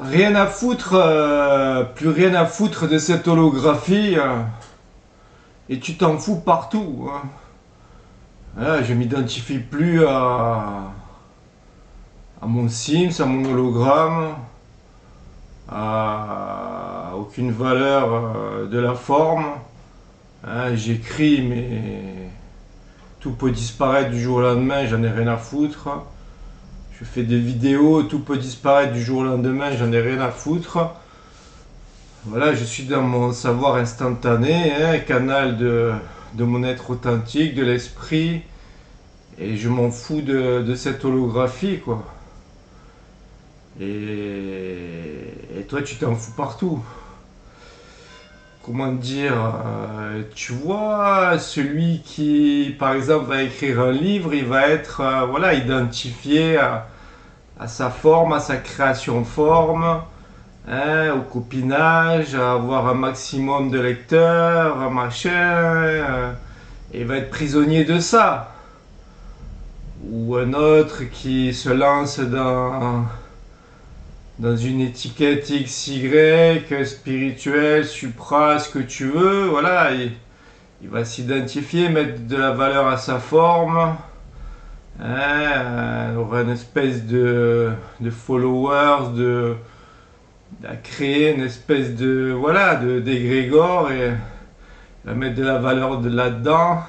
Rien à foutre, plus rien à foutre de cette holographie, et tu t'en fous partout, hein. Voilà, je m'identifie plus à mon Sims, à mon hologramme, à aucune valeur de la forme, hein. J'écris, mais tout peut disparaître du jour au lendemain, j'en ai rien à foutre. Je fais des vidéos, tout peut disparaître du jour au lendemain, j'en ai rien à foutre. Voilà, je suis dans mon savoir instantané, hein, canal de mon être authentique, de l'esprit, et je m'en fous de cette holographie, quoi. Et toi, tu t'en fous partout. Comment dire, tu vois, celui qui, par exemple, va écrire un livre, il va être, voilà, identifié à sa forme, à sa création forme, hein, au copinage, à avoir un maximum de lecteurs, un machin, et va être prisonnier de ça. Ou un autre qui se lance dans une étiquette XY, spirituelle, supra, ce que tu veux, voilà, il va s'identifier, mettre de la valeur à sa forme, hein, aura une espèce de followers, à créer une espèce de voilà d'égrégore et va mettre de la valeur là-dedans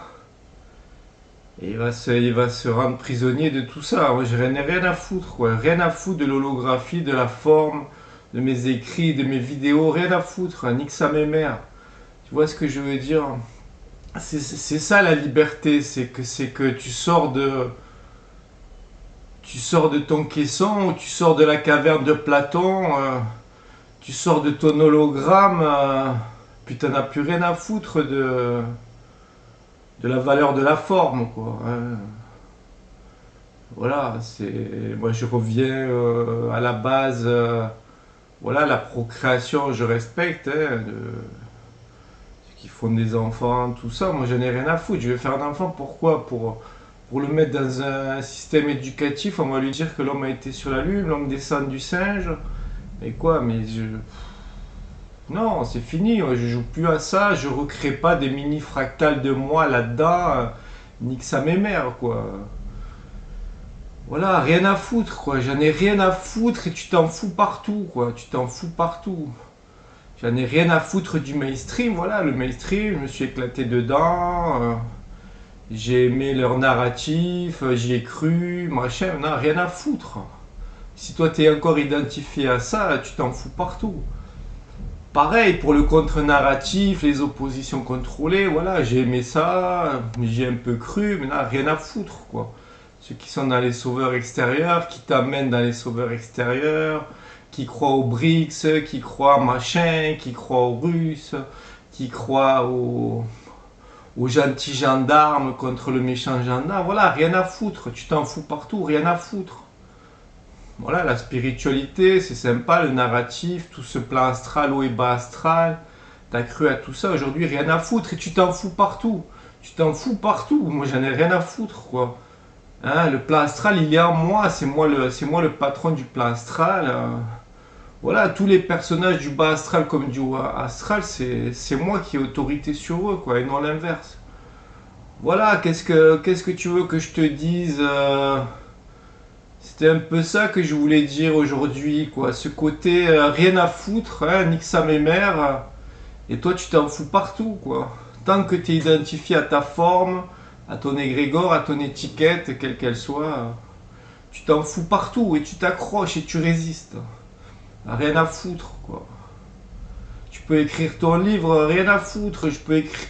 et il va se rendre prisonnier de tout ça. Moi, j'en ai rien à foutre, quoi. Rien à foutre de l'holographie, de la forme, de mes écrits, de mes vidéos, rien à foutre, hein. Nique ça mes mères. Tu vois ce que je veux dire? C'est ça la liberté, c'est que tu sors de ton caisson, tu sors de la caverne de Platon, tu sors de ton hologramme, puis t'en as plus rien à foutre de la valeur de la forme, quoi, hein. Voilà, moi je reviens à la base, voilà, la procréation, je respecte, hein, ceux qui font des enfants, tout ça, moi j'en ai rien à foutre. Je vais faire un enfant, pourquoi? Pour le mettre dans un système éducatif, on va lui dire que l'homme a été sur la lune, l'homme descend du singe, mais quoi, non, c'est fini, je joue plus à ça, je recrée pas des mini fractales de moi là-dedans, nique ça mes mères, quoi. Voilà, rien à foutre, quoi, j'en ai rien à foutre et tu t'en fous partout, quoi, tu t'en fous partout. J'en ai rien à foutre du mainstream, voilà, le mainstream, je me suis éclaté dedans, j'ai aimé leur narratif, j'y ai cru, machin, non, rien à foutre. Si toi t'es encore identifié à ça, tu t'en fous partout. Pareil pour le contre-narratif, les oppositions contrôlées, voilà, j'ai aimé ça, j'y ai un peu cru, mais là, rien à foutre, quoi. Ceux qui sont dans les sauveurs extérieurs, qui t'amènent dans les sauveurs extérieurs, qui croient aux BRICS, qui croient à machin, qui croient aux Russes, qui croient aux gentils gendarmes contre le méchant gendarme, voilà, rien à foutre, tu t'en fous partout, rien à foutre. Voilà, la spiritualité, c'est sympa, le narratif, tout ce plan astral, haut et bas astral. T'as cru à tout ça, aujourd'hui rien à foutre et tu t'en fous partout. Tu t'en fous partout, moi j'en ai rien à foutre, quoi. Hein, le plan astral, il est en moi, c'est moi le patron du plan astral. Voilà, tous les personnages du bas astral comme du haut astral, c'est moi qui ai autorité sur eux, quoi, et non l'inverse. Voilà, qu'est-ce que tu veux que je te dise, c'était un peu ça que je voulais dire aujourd'hui, quoi. Ce côté rien à foutre, hein, nique ça mes mères, et toi tu t'en fous partout, quoi. Tant que tu es identifié à ta forme, à ton égrégore, à ton étiquette, quelle qu'elle soit, tu t'en fous partout et tu t'accroches et tu résistes. Rien à foutre, quoi. Tu peux écrire ton livre, rien à foutre. Je peux écrire.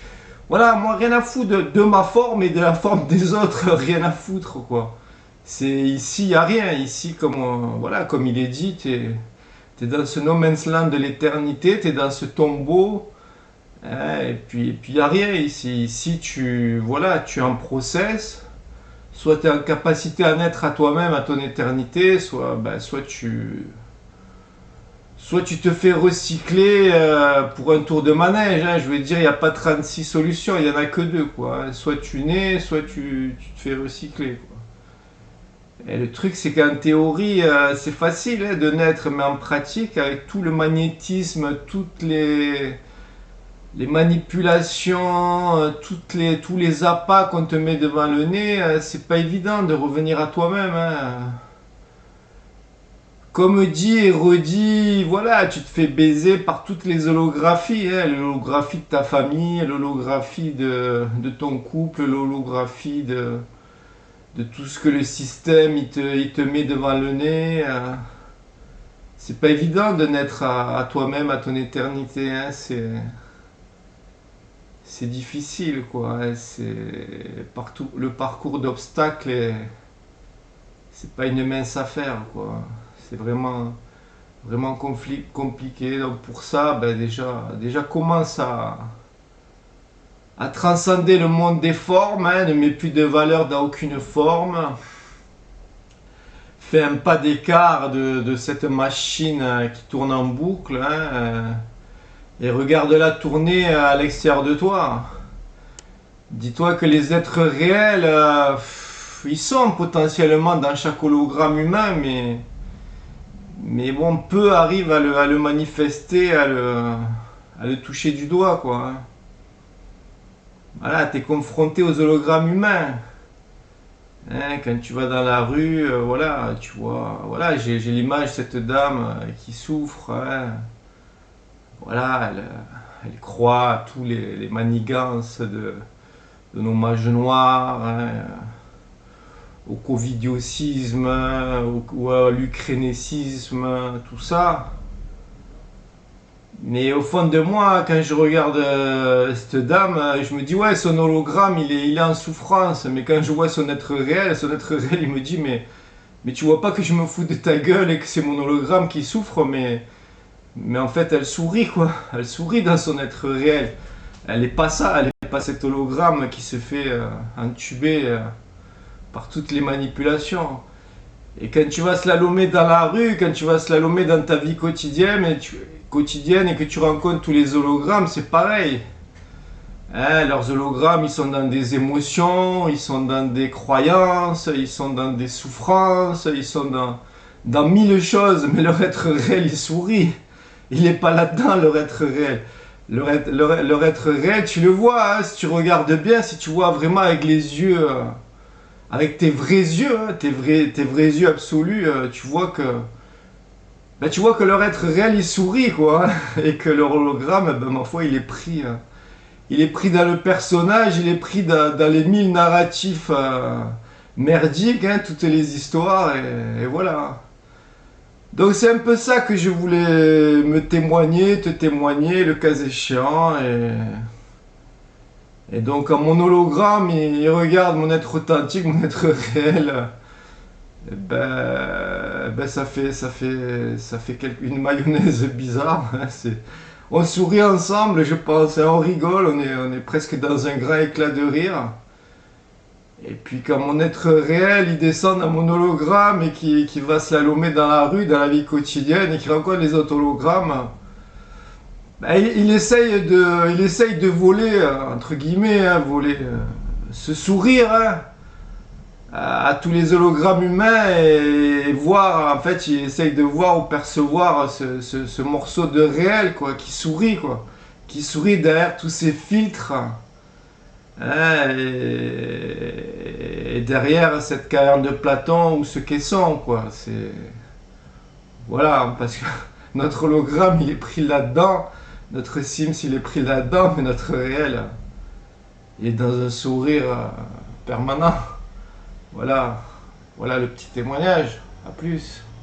Voilà, moi rien à foutre de ma forme et de la forme des autres, rien à foutre, quoi. C'est ici, il n'y a rien. Ici, voilà, comme il est dit, t'es dans ce no man's land de l'éternité, t'es dans ce tombeau, hein, et puis il n'y a rien ici. Ici, voilà, tu es en process. Soit tu es en capacité à naître à toi-même, à ton éternité, soit tu te fais recycler pour un tour de manège, hein. Je veux dire, il n'y a pas 36 solutions, il n'y en a que deux, quoi, hein. Soit tu nais, soit tu te fais recycler, quoi. Et le truc, c'est qu'en théorie, c'est facile hein, de naître, mais en pratique, avec tout le magnétisme, toutes les manipulations, tous les appâts qu'on te met devant le nez, c'est pas évident de revenir à toi-même. Hein. Comme dit et redit, voilà, tu te fais baiser par toutes les holographies, hein, l'holographie de ta famille, l'holographie de ton couple, l'holographie de tout ce que le système il te met devant le nez. C'est pas évident de naître à toi-même, à ton éternité. Hein, c'est difficile, quoi. Hein, partout, le parcours d'obstacles, c'est pas une mince affaire, quoi. C'est vraiment compliqué. Donc pour ça, ben déjà commence à transcender le monde des formes, hein, ne mets plus de valeur dans aucune forme. Fais un pas d'écart de cette machine qui tourne en boucle hein, et regarde-la tourner à l'extérieur de toi. Dis-toi que les êtres réels, ils sont potentiellement dans chaque hologramme humain, mais bon, peu arrivent à le manifester, à le toucher du doigt, quoi. Hein. Voilà, t'es confronté aux hologrammes humains. Hein, quand tu vas dans la rue, voilà, tu vois, voilà, j'ai l'image de cette dame qui souffre. Hein. Voilà, elle croit à tous les manigances de nos mages noirs, hein, au covidiocisme, ou à l'ukrainicisme, tout ça. Mais au fond de moi, quand je regarde cette dame, je me dis ouais, son hologramme, il est en souffrance. Mais quand je vois son être réel, il me dit mais tu vois pas que je me fous de ta gueule et que c'est mon hologramme qui souffre, mais en fait elle sourit quoi. Elle sourit dans son être réel. Elle est pas ça, elle est pas cet hologramme qui se fait entuber par toutes les manipulations. Et quand tu vas slalomer dans la rue, quand tu vas slalomer dans ta vie quotidienne et que tu rencontres tous les hologrammes, c'est pareil. Hein, leurs hologrammes, ils sont dans des émotions, ils sont dans des croyances, ils sont dans des souffrances, ils sont dans mille choses, mais leur être réel, il sourit. Il n'est pas là-dedans, leur être réel. Leur être réel, tu le vois, hein, si tu regardes bien, si tu vois vraiment avec les yeux... avec tes vrais yeux, hein, tes vrais yeux absolus, tu vois que leur être réel il sourit quoi, hein, et que leur hologramme, ben, ma foi, il est pris dans le personnage, il est pris dans les mille narratifs merdiques, hein, toutes les histoires, et voilà. Donc c'est un peu ça que je voulais te témoigner, le cas échéant, et donc, quand mon hologramme, il regarde mon être authentique, mon être réel, ça fait une mayonnaise bizarre. Hein, on sourit ensemble, je pense, hein, on rigole, on est presque dans un grand éclat de rire. Et puis quand mon être réel, il descend dans mon hologramme et qui va slalomer dans la rue, dans la vie quotidienne, et qui rencontre les autres hologrammes, ben, il essaye de voler, entre guillemets, hein, voler, ce sourire hein, à tous les hologrammes humains et voir, en fait, il essaye de voir ou percevoir ce morceau de réel, quoi, qui sourit derrière tous ces filtres, hein, et derrière cette caverne de Platon ou ce caisson, quoi. Voilà, parce que notre hologramme, il est pris là-dedans. Notre Sims, il est pris là-dedans, mais notre réel, il est dans un sourire permanent. Voilà, voilà le petit témoignage. À plus.